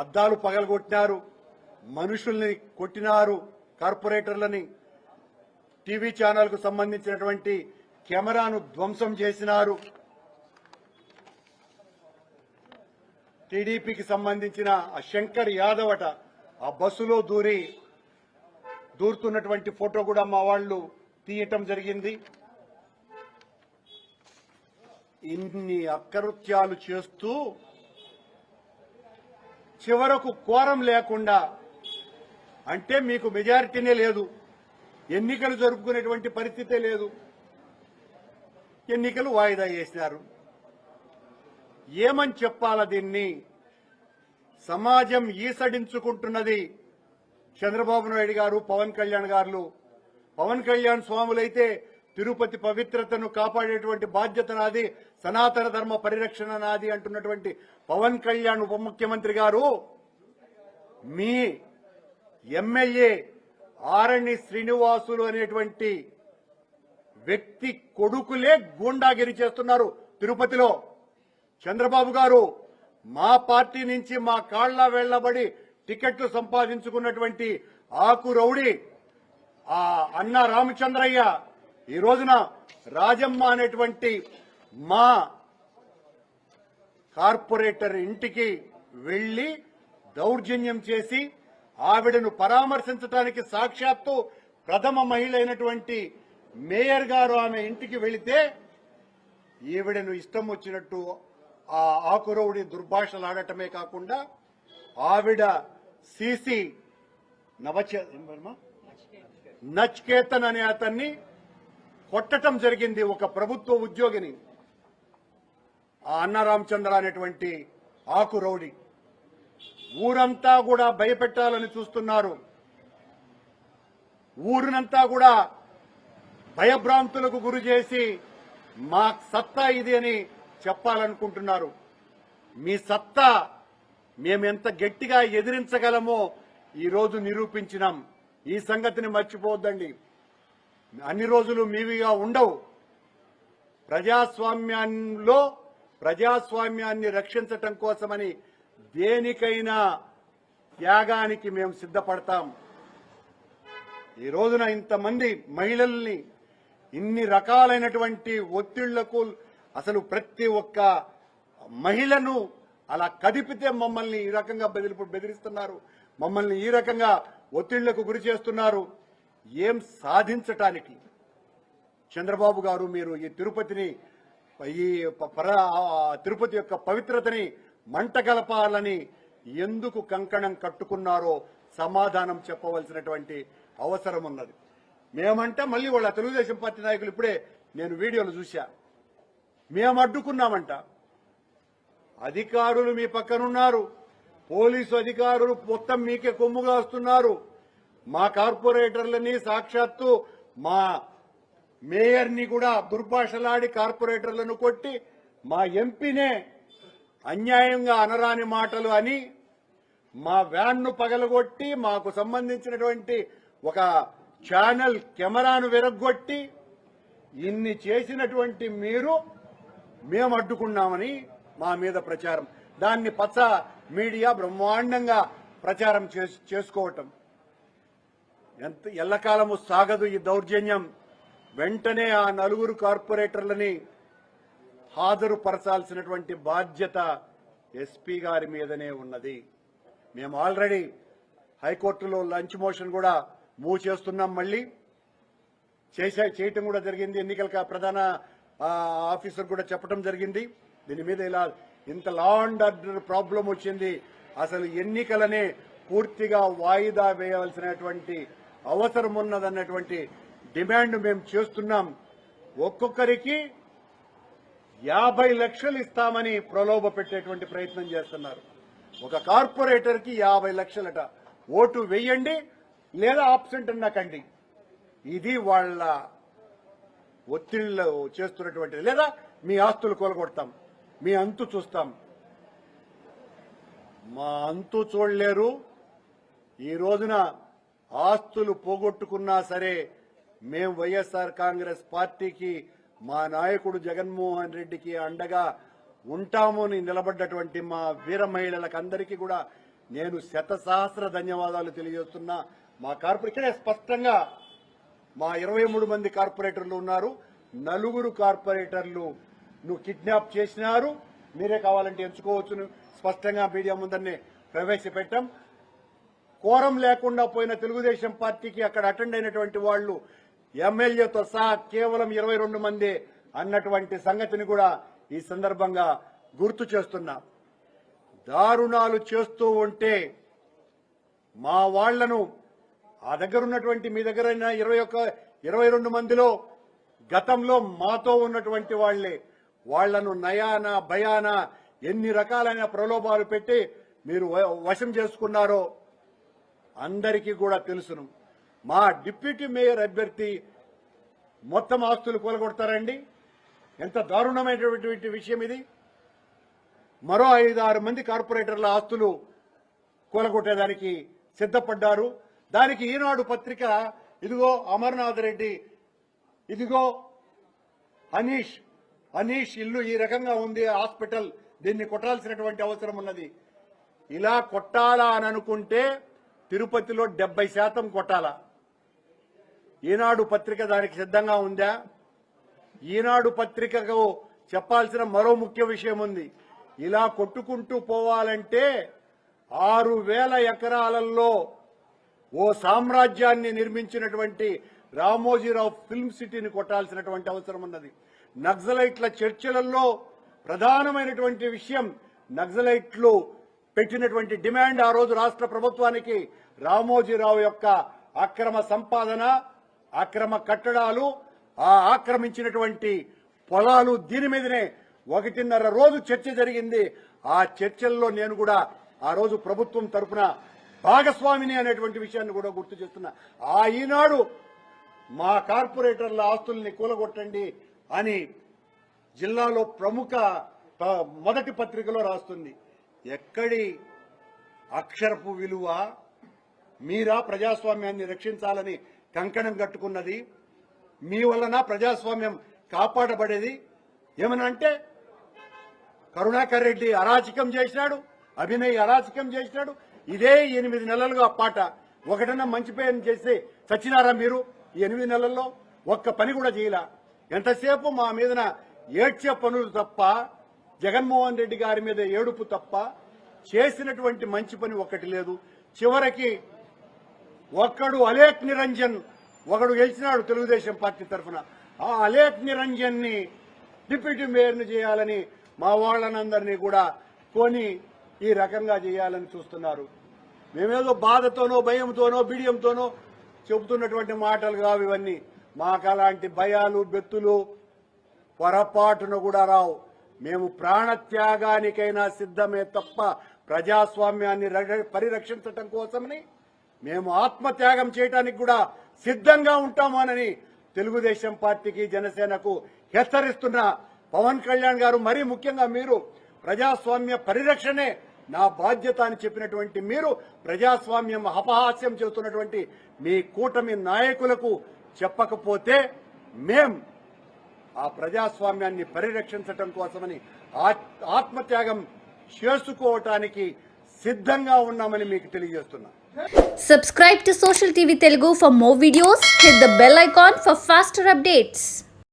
అద్దాలు పగలగొట్టినారు, మనుషుల్ని కొట్టినారు, కార్పొరేటర్లని, టీవీ ఛానల్కు సంబంధించినటువంటి కెమెరాను ధ్వంసం చేసినారు. టీడీపీకి సంబంధించిన ఆ శంకర్ యాదవ్ అట ఆ బస్సులో దూరుతున్నటువంటి ఫోటో కూడా మా వాళ్ళు తీయటం జరిగింది. ఇన్ని అకృత్యాలు చేస్తూ చివరకు కోరం లేకుండా, అంటే మీకు మెజారిటీనే లేదు, ఎన్నికలు జరుపుకునేటువంటి పరిస్థితే లేదు, ఎన్నికలు వాయిదా చేసినారు. ఏమని చెప్పాలా దీన్ని? సమాజం ఈసడించుకుంటున్నది చంద్రబాబు నాయుడు గారు, పవన్ కళ్యాణ్ గారు. పవన్ కళ్యాణ్ స్వాములైతే తిరుపతి పవిత్రతను కాపాడేటువంటి బాధ్యత నాది, సనాతన ధర్మ పరిరక్షణ నాది అంటున్నటువంటి పవన్ కళ్యాణ్ ఉప ముఖ్యమంత్రి గారు మీ ఎమ్మెల్యే ఆరణి శ్రీనివాసులు అనేటువంటి వ్యక్తి కొడుకులే గూండాగిరి చేస్తున్నారు తిరుపతిలో. చంద్రబాబు గారు మా పార్టీ నుంచి మా కాళ్ల వెళ్లబడి టికెట్లు సంపాదించుకున్నటువంటి ఆకు రౌడీ ఆ అన్న రామచంద్రయ్య ఈ రోజున రాజమ్మ అనేటువంటి మా కార్పొరేటర్ ఇంటికి వెళ్లి దౌర్జన్యం చేసి ఆవిడను పరామర్శించడానికి సాక్షాత్తు ప్రథమ మహిళ అయినటువంటి మేయర్ గారు ఆమె ఇంటికి వెళితే ఈవిడను ఇష్టం వచ్చినట్టు ఆ ఆకురౌడి దుర్భాషలాడటమే కాకుండా ఆవిడ సిసి నచ్కేతన్ అనే అతన్ని కొట్టడం జరిగింది, ఒక ప్రభుత్వ ఉద్యోగిని. ఆ అన్న రామచంద్ర అనేటువంటి ఆకురౌడి ఊరంతా కూడా భయపెట్టాలని చూస్తున్నారు. ఊరినంతా కూడా భయభ్రాంతులకు గురి చేసి మా సత్తా ఇది అని చెప్పాలనుకుంటున్నారు. మీ సత్తా మేమెంత గట్టిగా ఎదిరించగలమో ఈరోజు నిరూపించినాం. ఈ సంగతిని మర్చిపోవద్దండి. అన్ని రోజులు మీవిగా ఉండవు. ప్రజాస్వామ్యంలో ప్రజాస్వామ్యాన్ని రక్షించటం కోసమని దేనికైనా త్యాగానికి మేము సిద్ధపడతాం. ఈ రోజున ఇంతమంది మహిళల్ని ఇన్ని రకాలైనటువంటి ఒత్తిళ్లకు, అసలు ప్రతి ఒక్క మహిళను అలా కదిపితే మమ్మల్ని ఈ రకంగా బెదిరిస్తున్నారు, మమ్మల్ని ఈ రకంగా ఒత్తిళ్లకు గురి చేస్తున్నారు. ఏం సాధించటానికి? చంద్రబాబు గారు మీరు ఈ తిరుపతిని, ఈ తిరుపతి యొక్క పవిత్రతని మంటగలపాలని ఎందుకు కంకణం కట్టుకున్నారో సమాధానం చెప్పవలసినటువంటి అవసరం ఉన్నది. మేమంటే మళ్ళీ వాళ్ళ తెలుగుదేశం పార్టీ నాయకులు ఇప్పుడే నేను వీడియోలు చూశా, మేము అడ్డుకున్నామంట. అధికారులు మీ పక్కనున్నారు, పోలీసు అధికారులు మొత్తం మీకే కొమ్ముగా వస్తున్నారు. మా కార్పొరేటర్లని, సాక్షాత్తు మా మేయర్ని కూడా దుర్భాషలాడి కార్పొరేటర్లను కొట్టి మా ఎంపీనే అన్యాయంగా అనరాని మాటలు అని మా వ్యాన్ను పగలగొట్టి మాకు సంబంధించినటువంటి ఒక ఛానల్ కెమెరాను విరగ్గొట్టి ఇన్ని చేసినటువంటి మీరు మేము అడ్డుకున్నామని మా మీద ప్రచారం, దాన్ని పచ్చ మీడియా బ్రహ్మాండంగా ప్రచారం చేసుకోవటం ఎంత ఎల్లకాలము సాగదు ఈ దౌర్జన్యం. వెంటనే ఆ నలుగురు కార్పొరేటర్లని హాజరుపరచాల్సినటువంటి బాధ్యత ఎస్పీ గారి మీదనే ఉన్నది. మేము ఆల్రెడీ హైకోర్టులో లంచ్ మోషన్ కూడా మూవ్ చేస్తున్నాం, మళ్ళీ చేయటం కూడా జరిగింది. ఎన్నికల ప్రధాన ఆఫీసర్ కూడా చెప్పడం జరిగింది. దీని మీద ఇలా ఇంత లా అండ్ ఆర్డర్ ప్రాబ్లం వచ్చింది, అసలు ఎన్నికలనే పూర్తిగా వాయిదా వేయవలసినటువంటి అవసరం ఉన్నదన్నటువంటి డిమాండ్ మేము చేస్తున్నాం. ఒక్కొక్కరికి 50 లక్షలు ఇస్తామని ప్రలోభ పెట్టేటువంటి ప్రయత్నం చేస్తున్నారు. ఒక కార్పొరేటర్కి 50 లక్షలట. ఓటు వేయండి లేదా ఆబ్సెంట్ అన్నకండి. ఇది వాళ్ళ ఒత్తిళ్లు చేస్తున్నటువంటి, లేదా మీ ఆస్తులు కొలగొడతాం, మీ అంతు చూస్తాం. మా అంతు చూడలేరు. ఈ రోజున ఆస్తులు పోగొట్టుకున్నా సరే మేము వైఎస్ఆర్ కాంగ్రెస్ పార్టీకి, మా నాయకుడు జగన్మోహన్ రెడ్డికి అండగా ఉంటామని నిలబడ్డటువంటి మా వీర మహిళలకు అందరికీ కూడా నేను శతసహస్ర ధన్యవాదాలు తెలియజేస్తున్నా. మా ఇక్కడే స్పష్టంగా మా 23 మంది కార్పొరేటర్లు ఉన్నారు. 4 కార్పొరేటర్లు నువ్వు కిడ్నాప్ చేసినారు, మీరే కావాలంటే ఎంచుకోవచ్చు స్పష్టంగా మీడియా ముందరనే ప్రవేశపెట్టాం. కోరం లేకుండా పోయిన తెలుగుదేశం పార్టీకి అక్కడ అటెండ్ అయినటువంటి వాళ్ళు ఎమ్మెల్యేతో సహా కేవలం 22 మంది అన్నటువంటి సంగతిని కూడా ఈ సందర్భంగా గుర్తు చేస్తున్నా. దారుణాలు చేస్తూ ఉంటే మా వాళ్లను ఆ దగ్గర ఉన్నటువంటి మీ దగ్గర 22 మందిలో గతంలో మాతో ఉన్నటువంటి వాళ్లే, వాళ్లను నయాన భయాన ఎన్ని రకాలైన ప్రలోభాలు పెట్టి మీరు వశం చేసుకున్నారో అందరికీ కూడా తెలుసును. మా డిప్యూటీ మేయర్ అభ్యర్థి మొత్తం ఆస్తులు కూలగొడతారండి. ఎంత దారుణమైనటువంటి విషయం ఇది. మరో 5-6 మంది కార్పొరేటర్ల ఆస్తులు కూలగొట్టేదానికి సిద్ధపడ్డారు. దానికి ఈనాడు పత్రిక ఇదిగో అమర్నాథ్ రెడ్డి, ఇదిగో అనీష్ ఇల్లు ఈ రకంగా ఉంది, హాస్పిటల్, దీన్ని కొట్టాల్సినటువంటి అవసరం ఉన్నది. ఇలా కొట్టాలా అని అనుకుంటే తిరుపతిలో 70% కొట్టాలా. ఈనాడు పత్రిక దానికి సిద్ధంగా ఉందా? ఈనాడు పత్రికకు చెప్పాల్సిన మరో ముఖ్య విషయం ఉంది. ఇలా కొట్టుకుంటూ పోవాలంటే 6,000 ఎకరాలలో ఓ సామ్రాజ్యాన్ని నిర్మించినటువంటి రామోజీరావు ఫిల్మ్ సిటీని కొట్టాల్సినటువంటి అవసరం ఉన్నది. నక్సలైట్ల చర్చలలో ప్రధానమైనటువంటి విషయం, నక్సలైట్లు పెట్టినటువంటి డిమాండ్ ఆ రోజు రాష్ట్ర ప్రభుత్వానికి రామోజీరావు యొక్క అక్రమ సంపాదన, అక్రమ కట్టడాలు, ఆ ఆక్రమించినటువంటి పొలాలు, దీని మీదనే 1.5 రోజు చర్చ జరిగింది. ఆ చర్చల్లో నేను కూడా ఆ రోజు ప్రభుత్వం తరఫున భాగస్వామిని అనేటువంటి విషయాన్ని కూడా గుర్తు చేస్తున్నా. ఈనాడు మా కార్పొరేటర్ల ఆస్తుల్ని కూలగొట్టండి అని జిల్లాలో ప్రముఖ మొదటి పత్రికలో రాస్తుంది. ఎక్కడి అక్షరపు విలువ? మీరా ప్రజాస్వామ్యాన్ని రక్షించాలని కంకణం కట్టుకున్నది? మీ వలన ప్రజాస్వామ్యం కాపాడబడేది? ఏమన్నా అంటే కరుణాకర్ రెడ్డి అరాచకం చేసినాడు, అభినయ్ అరాచకం చేసినాడు. ఇదే 8 నెలలుగా పాట. ఒకటన్నా మంచి పేరు చేస్తే చచ్చినారా మీరు? ఈ 8 నెలల్లో ఒక్క పని కూడా చేయలా. ఎంతసేపు మా మీదన ఏడ్చే పనులు తప్ప, జగన్మోహన్ రెడ్డి గారి మీద ఏడుపు తప్ప చేసినటువంటి మంచి పని ఒక్కటి లేదు. చివరికి ఒక్కడు అలేక్ నిరంజన్ ఒకడు గెలిచినాడు తెలుగుదేశం పార్టీ తరఫున. ఆ అలేక్ నిరంజన్ ని డిప్యూటీ మేయర్ని చేయాలని మా వాళ్ళనందరినీ కూడా కొని ఈ రకంగా చేయాలని చూస్తున్నారు. మేమేదో బాధతోనో భయంతోనో బిడియంతోనో చెబుతున్నటువంటి మాటలు కావు ఇవన్నీ. మాకు అలాంటి భయాలు బెత్తులు పొరపాటును కూడా రావు. మేము ప్రాణత్యాగానికైనా సిద్ధమే తప్ప ప్రజాస్వామ్యాన్ని పరిరక్షించటం కోసమని మేము ఆత్మత్యాగం చేయడానికి కూడా సిద్ధంగా ఉంటామని తెలుగుదేశం పార్టీకి జనసేనకు హెచ్చరిస్తున్న పవన్ కళ్యాణ్ గారు, మరీ ముఖ్యంగా మీరు ప్రజాస్వామ్య పరిరక్షణే నా బాధ్యత అని చెప్పినటువంటి మీరు ప్రజాస్వామ్యం అపహాస్యం చేస్తున్నటువంటి మీ కూటమి నాయకులకు చెప్పకపోతే మేం ఆ ప్రజాస్వామ్యాన్ని పరిరక్షించటం కోసమని ఆత్మత్యాగం చేసుకోవటానికి సిద్ధంగా ఉన్నామని మీకు తెలియజేస్తున్నా. Subscribe to Social TV Telugu for more videos. Hit the bell icon for faster updates.